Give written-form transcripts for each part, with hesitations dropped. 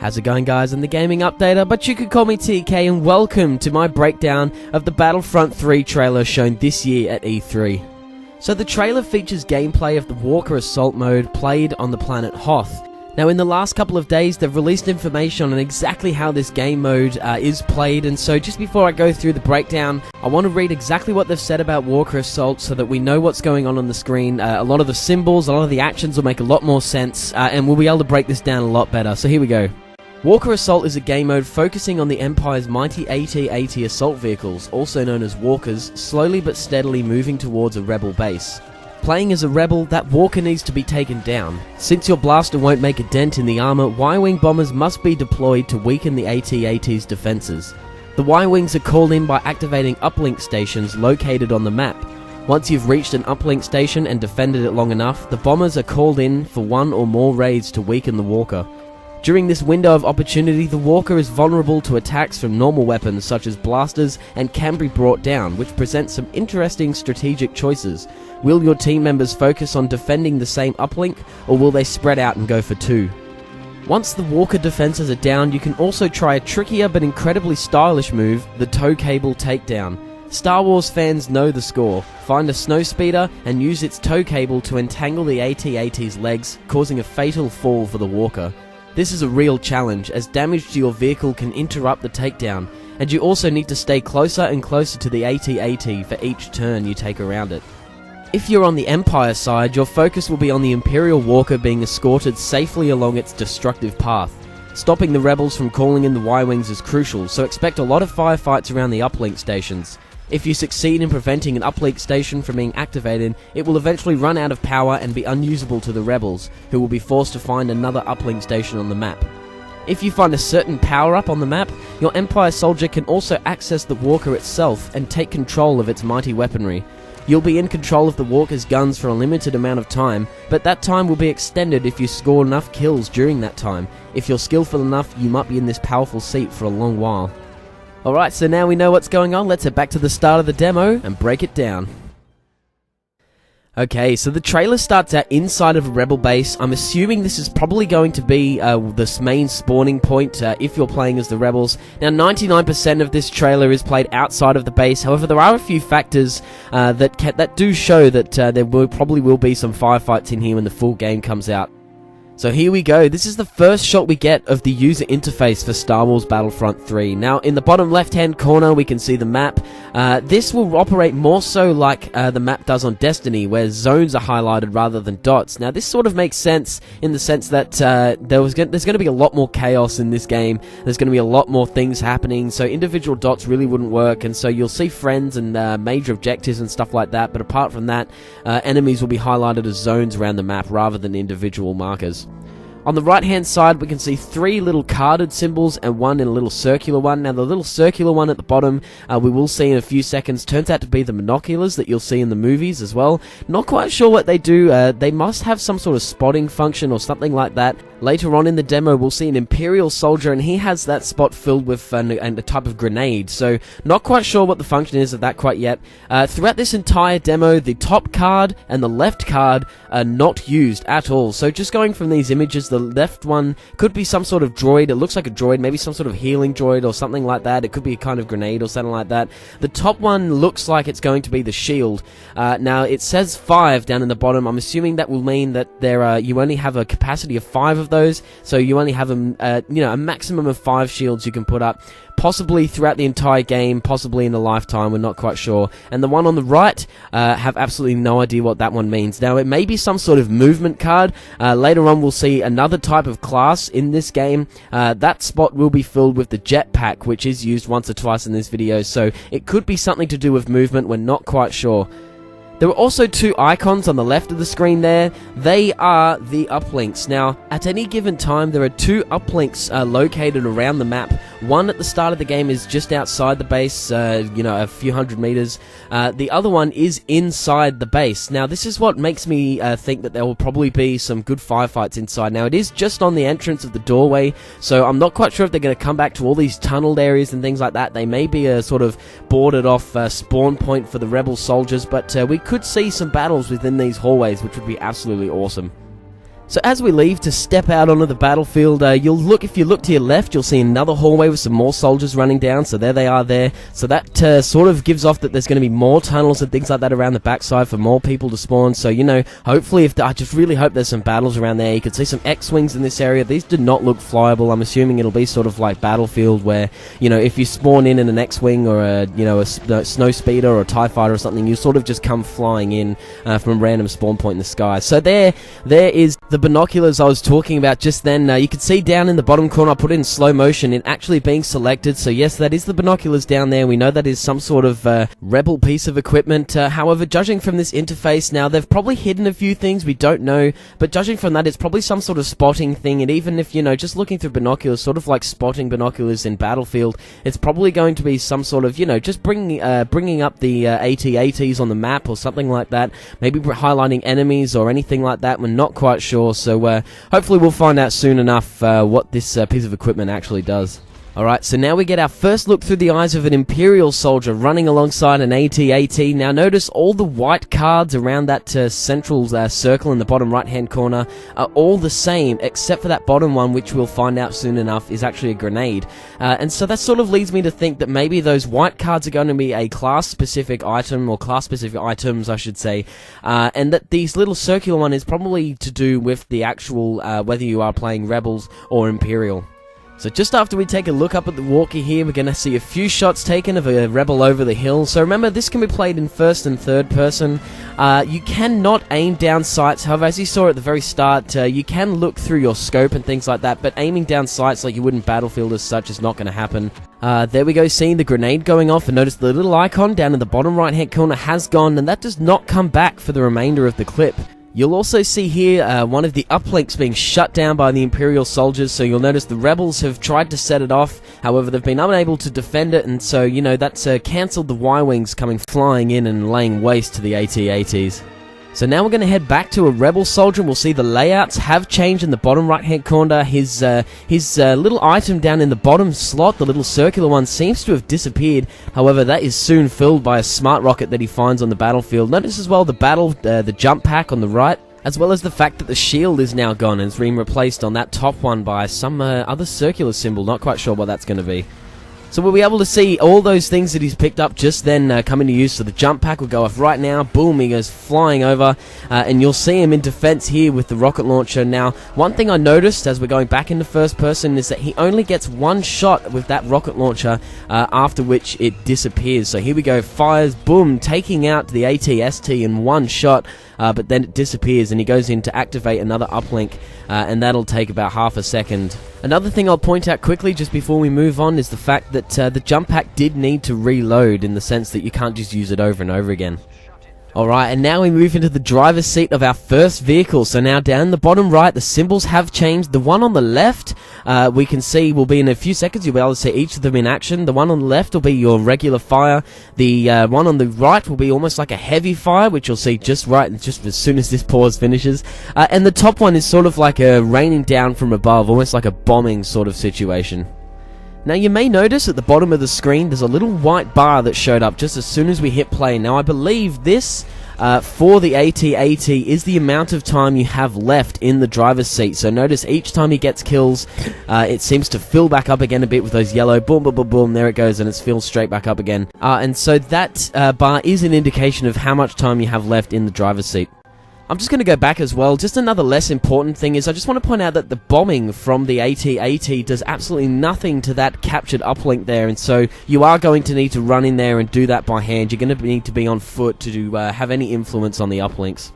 How's it going, guys? I'm the Gaming Updater, but you could call me TK, and welcome to my breakdown of the Battlefront 3 trailer shown this year at E3. So the trailer features gameplay of the Walker Assault mode played on the planet Hoth. Now, in the last couple of days, they've released information on exactly how this game mode is played, and so just before I go through the breakdown, I want to read exactly what they've said about Walker Assault so that we know what's going on the screen. A lot of the symbols, a lot of the actions will make a lot more sense, and we'll be able to break this down a lot better. So here we go. Walker Assault is a game mode focusing on the Empire's mighty AT-AT assault vehicles, also known as Walkers, slowly but steadily moving towards a rebel base. Playing as a rebel, that Walker needs to be taken down. Since your blaster won't make a dent in the armor, Y-Wing bombers must be deployed to weaken the AT-AT's defenses. The Y-Wings are called in by activating uplink stations located on the map. Once you've reached an uplink station and defended it long enough, the bombers are called in for one or more raids to weaken the Walker. During this window of opportunity, the Walker is vulnerable to attacks from normal weapons such as blasters and can be brought down, which presents some interesting strategic choices. Will your team members focus on defending the same uplink, or will they spread out and go for two? Once the Walker defenses are down, you can also try a trickier but incredibly stylish move, the tow cable takedown. Star Wars fans know the score. Find a snowspeeder and use its tow cable to entangle the AT-AT's legs, causing a fatal fall for the Walker. This is a real challenge, as damage to your vehicle can interrupt the takedown, and you also need to stay closer and closer to the AT-AT for each turn you take around it. If you're on the Empire side, your focus will be on the Imperial Walker being escorted safely along its destructive path. Stopping the rebels from calling in the Y-Wings is crucial, so expect a lot of firefights around the uplink stations. If you succeed in preventing an uplink station from being activated, it will eventually run out of power and be unusable to the rebels, who will be forced to find another uplink station on the map. If you find a certain power-up on the map, your Empire soldier can also access the Walker itself and take control of its mighty weaponry. You'll be in control of the Walker's guns for a limited amount of time, but that time will be extended if you score enough kills during that time. If you're skillful enough, you might be in this powerful seat for a long while. Alright, so now we know what's going on, let's head back to the start of the demo and break it down. Okay, so the trailer starts out inside of a rebel base. I'm assuming this is probably going to be this main spawning point if you're playing as the rebels. Now, 99% of this trailer is played outside of the base. However, there are a few factors that do show that there probably will be some firefights in here when the full game comes out. So here we go, this is the first shot we get of the user interface for Star Wars Battlefront 3. Now, in the bottom left-hand corner, we can see the map. This will operate more so like the map does on Destiny, where zones are highlighted rather than dots. Now, this sort of makes sense in the sense that there's going to be a lot more chaos in this game. There's going to be a lot more things happening, so individual dots really wouldn't work, and so you'll see friends and major objectives and stuff like that, but apart from that, enemies will be highlighted as zones around the map rather than individual markers. On the right hand side, we can see three little carded symbols and one in a little circular one. Now, the little circular one at the bottom, we will see in a few seconds, turns out to be the binoculars that you'll see in the movies as well. Not quite sure what they do. They must have some sort of spotting function or something like that. Later on in the demo, we'll see an Imperial soldier, and he has that spot filled with a type of grenade. So, not quite sure what the function is of that quite yet. Throughout this entire demo, the top card and the left card are not used at all. So, just going from these images, the left one could be some sort of droid. It looks like a droid, maybe some sort of healing droid or something like that. It could be a kind of grenade or something like that. The top one looks like it's going to be the shield. Now, it says 5 down in the bottom. I'm assuming that will mean that you only have a capacity of 5 of those, so you only have a maximum of 5 shields you can put up, possibly throughout the entire game, possibly in a lifetime, we're not quite sure. And the one on the right, have absolutely no idea what that one means. Now, it may be some sort of movement card. Later on, we'll see another type of class in this game. That spot will be filled with the jetpack, which is used once or twice in this video, so it could be something to do with movement, we're not quite sure. There are also two icons on the left of the screen there. They are the uplinks. Now, at any given time, there are two uplinks located around the map. One at the start of the game is just outside the base, a few hundred meters. The other one is inside the base. Now, this is what makes me think that there will probably be some good firefights inside. Now, it is just on the entrance of the doorway, so I'm not quite sure if they're going to come back to all these tunneled areas and things like that. They may be a sort of boarded off spawn point for the rebel soldiers, but we could see some battles within these hallways, which would be absolutely awesome. So as we leave to step out onto the battlefield, if you look to your left, you'll see another hallway with some more soldiers running down. So there they are there. So that sort of gives off that there's going to be more tunnels and things like that around the backside for more people to spawn. So, you know, hopefully, I just really hope there's some battles around there. You can see some X-Wings in this area. These do not look flyable. I'm assuming it'll be sort of like Battlefield where, you know, if you spawn in an X-Wing or a snow speeder or a TIE fighter or something, you sort of just come flying in from a random spawn point in the sky. So there is the binoculars I was talking about just then. You can see down in the bottom corner, I put it in slow motion, it actually being selected. So yes, that is the binoculars down there. We know that is some sort of rebel piece of equipment. However, judging from this interface, now they've probably hidden a few things, we don't know, but judging from that, it's probably some sort of spotting thing. And even if, you know, just looking through binoculars, sort of like spotting binoculars in Battlefield, it's probably going to be some sort of, you know, just bringing up the AT-ATs on the map or something like that, maybe highlighting enemies or anything like that. We're not quite sure. So hopefully we'll find out soon enough what this piece of equipment actually does. Alright, so now we get our first look through the eyes of an Imperial soldier running alongside an AT-AT. Now notice all the white cards around that central circle in the bottom right hand corner are all the same, except for that bottom one, which we'll find out soon enough is actually a grenade. And so that sort of leads me to think that maybe those white cards are going to be a class-specific item, or class-specific items I should say, and that this little circular one is probably to do with the actual, whether you are playing Rebels or Imperial. So just after we take a look up at the walkie here, we're going to see a few shots taken of a rebel over the hill. So remember, this can be played in first and third person. You cannot aim down sights. However, as you saw at the very start, you can look through your scope and things like that, but aiming down sights like you would in Battlefield as such is not going to happen. There we go, seeing the grenade going off, and notice the little icon down in the bottom right hand corner has gone, and that does not come back for the remainder of the clip. You'll also see here one of the uplinks being shut down by the Imperial soldiers, so you'll notice the rebels have tried to set it off, however they've been unable to defend it, and so, you know, that's cancelled the Y-Wings coming flying in and laying waste to the AT-ATs. So now we're going to head back to a rebel soldier, and we'll see the layouts have changed in the bottom right hand corner. His little item down in the bottom slot, the little circular one, seems to have disappeared. However, that is soon filled by a smart rocket that he finds on the battlefield. Notice as well the jump pack on the right, as well as the fact that the shield is now gone and has been replaced on that top one by some other circular symbol. Not quite sure what that's going to be. So we'll be able to see all those things that he's picked up just then come into use. So the jump pack will go off right now. Boom, he goes flying over. And you'll see him in defense here with the rocket launcher. Now, one thing I noticed as we're going back into first person is that he only gets one shot with that rocket launcher, after which it disappears. So here we go, fires, boom, taking out the AT-ST in one shot. But then it disappears and he goes in to activate another uplink, and that'll take about half a second. Another thing I'll point out quickly just before we move on is the fact that the jump pack did need to reload, in the sense that you can't just use it over and over again. Alright, and now we move into the driver's seat of our first vehicle. So now down the bottom right, the symbols have changed. The one on the left, we can see will be in a few seconds. You'll be able to see each of them in action. The one on the left will be your regular fire. The one on the right will be almost like a heavy fire, which you'll see just as soon as this pause finishes. And the top one is sort of like a raining down from above, almost like a bombing sort of situation. Now you may notice at the bottom of the screen there's a little white bar that showed up just as soon as we hit play. Now I believe this, for the AT-AT, is the amount of time you have left in the driver's seat. So notice each time he gets kills, it seems to fill back up again a bit with those yellow boom, boom, boom, boom, there it goes, and it's filled straight back up again. And so that bar is an indication of how much time you have left in the driver's seat. I'm just going to go back as well. Just another less important thing is I just want to point out that the bombing from the AT-AT does absolutely nothing to that captured uplink there, and so you are going to need to run in there and do that by hand. You're going to need to be on foot to have any influence on the uplinks.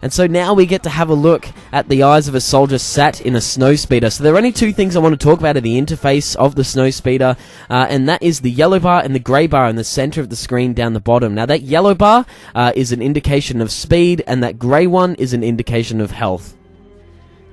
And so now we get to have a look at the eyes of a soldier sat in a snowspeeder. So there are only two things I want to talk about at the interface of the snowspeeder, and that is the yellow bar and the grey bar in the center of the screen down the bottom. Now that yellow bar is an indication of speed, and that grey one is an indication of health.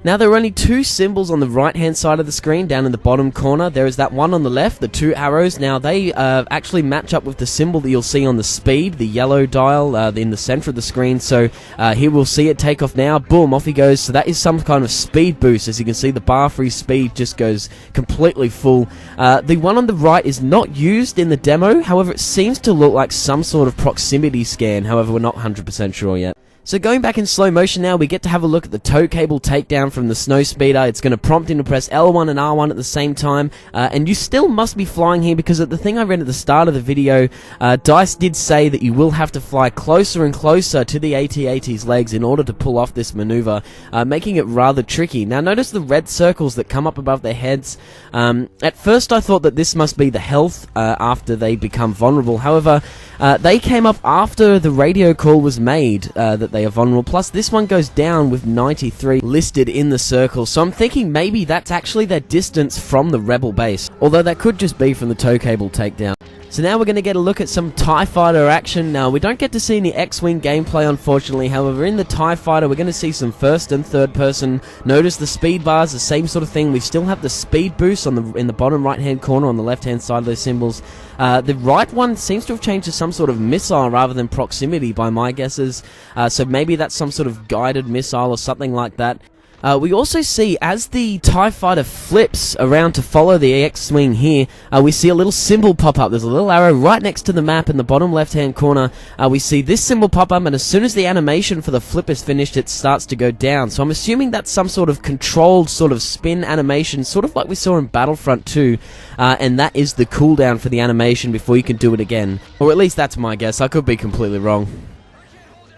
Now there are only two symbols on the right hand side of the screen down in the bottom corner. There is that one on the left, the two arrows. Now they actually match up with the symbol that you'll see on the speed, the yellow dial in the center of the screen. So here we'll see it take off now. Boom, off he goes. So that is some kind of speed boost. As you can see, the bar free speed just goes completely full. The one on the right is not used in the demo. However, it seems to look like some sort of proximity scan. However, we're not 100% sure yet. So going back in slow motion now, we get to have a look at the tow cable takedown from the snow speeder. It's going to prompt him to press L1 and R1 at the same time, and you still must be flying here because of the thing I read at the start of the video, DICE did say that you will have to fly closer and closer to the AT-AT's legs in order to pull off this maneuver, making it rather tricky. Now notice the red circles that come up above their heads. At first I thought that this must be the health after they become vulnerable. However, they came up after the radio call was made that they are vulnerable, plus this one goes down with 93 listed in the circle, so I'm thinking maybe that's actually their distance from the rebel base, although that could just be from the tow cable takedown. So now we're going to get a look at some TIE Fighter action. Now, we don't get to see any X-Wing gameplay, unfortunately. However, in the TIE Fighter, we're going to see some first and third person. Notice the speed bars, the same sort of thing. We still have the speed boost in the bottom right-hand corner on the left-hand side of those symbols. The right one seems to have changed to some sort of missile rather than proximity, by my guesses. So maybe that's some sort of guided missile or something like that. We also see, as the TIE Fighter flips around to follow the X-Wing here, we see a little symbol pop up. There's a little arrow right next to the map in the bottom left-hand corner. We see this symbol pop up, and as soon as the animation for the flip is finished, it starts to go down. So I'm assuming that's some sort of controlled sort of spin animation, sort of like we saw in Battlefront 2, and that is the cooldown for the animation before you can do it again. Or at least that's my guess. I could be completely wrong.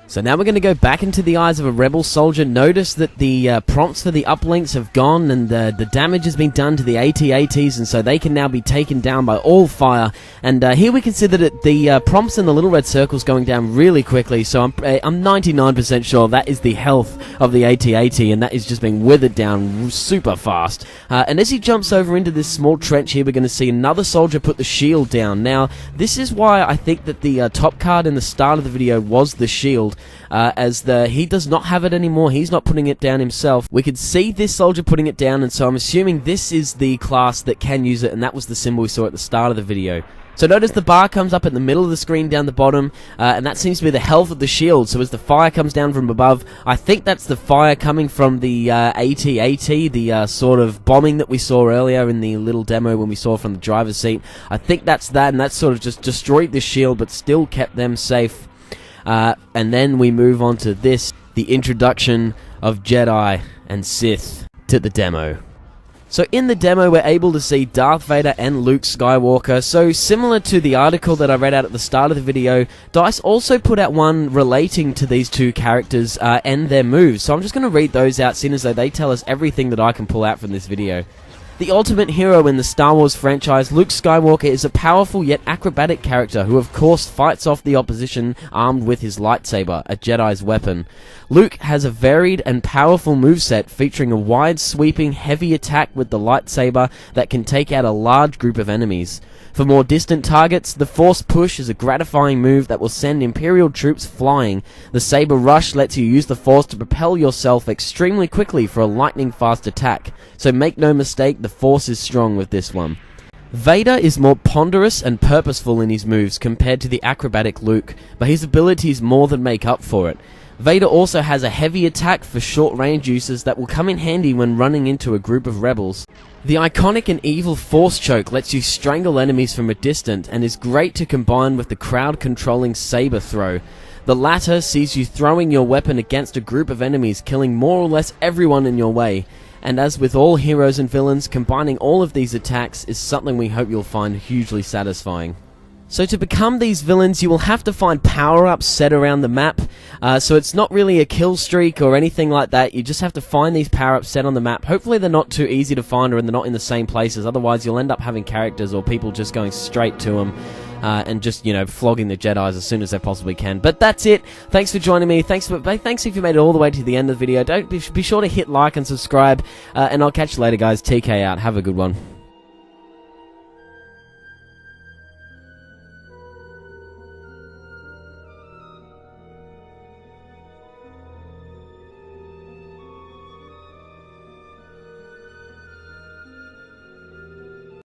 So now we're going to go back into the eyes of a rebel soldier. Notice that the prompts for the uplinks have gone, and the damage has been done to the AT-ATs, and so they can now be taken down by all fire. And here we can see that the prompts in the little red circles going down really quickly, so I'm 99% sure that is the health of the AT-AT, and that is just being withered down super fast. And as he jumps over into this small trench here, we're going to see another soldier put the shield down. Now, this is why I think that the top card in the start of the video was the shield. As he does not have it anymore, he's not putting it down himself. We could see this soldier putting it down, and so I'm assuming this is the class that can use it, and that was the symbol we saw at the start of the video. So notice the bar comes up in the middle of the screen down the bottom, and that seems to be the health of the shield. So as the fire comes down from above, I think that's the fire coming from the AT-AT, the sort of bombing that we saw earlier in the little demo when we saw from the driver's seat. I think that's that, and that sort of just destroyed the shield, but still kept them safe. And then we move on to this, the introduction of Jedi and Sith to the demo. So in the demo, we're able to see Darth Vader and Luke Skywalker. So similar to the article that I read out at the start of the video, DICE also put out one relating to these two characters and their moves. So I'm just going to read those out, seeing as though they tell us everything that I can pull out from this video. The ultimate hero in the Star Wars franchise, Luke Skywalker is a powerful yet acrobatic character who of course fights off the opposition armed with his lightsaber, a Jedi's weapon. Luke has a varied and powerful moveset featuring a wide sweeping heavy attack with the lightsaber that can take out a large group of enemies. For more distant targets, the Force Push is a gratifying move that will send Imperial troops flying. The Saber Rush lets you use the Force to propel yourself extremely quickly for a lightning-fast attack. So make no mistake, the Force is strong with this one. Vader is more ponderous and purposeful in his moves compared to the acrobatic Luke, but his abilities more than make up for it. Vader also has a heavy attack for short-range uses that will come in handy when running into a group of rebels. The iconic and evil Force Choke lets you strangle enemies from a distance and is great to combine with the crowd-controlling Saber Throw. The latter sees you throwing your weapon against a group of enemies, killing more or less everyone in your way. And as with all heroes and villains, combining all of these attacks is something we hope you'll find hugely satisfying. So to become these villains, you will have to find power-ups set around the map. So it's not really a kill streak or anything like that. You just have to find these power-ups set on the map. Hopefully they're not too easy to find or they're not in the same places. Otherwise you'll end up having characters or people just going straight to them. And just, flogging the Jedis as soon as they possibly can. But that's it. Thanks for joining me. Thanks if you made it all the way to the end of the video. Be sure to hit like and subscribe. And I'll catch you later, guys. TK out. Have a good one.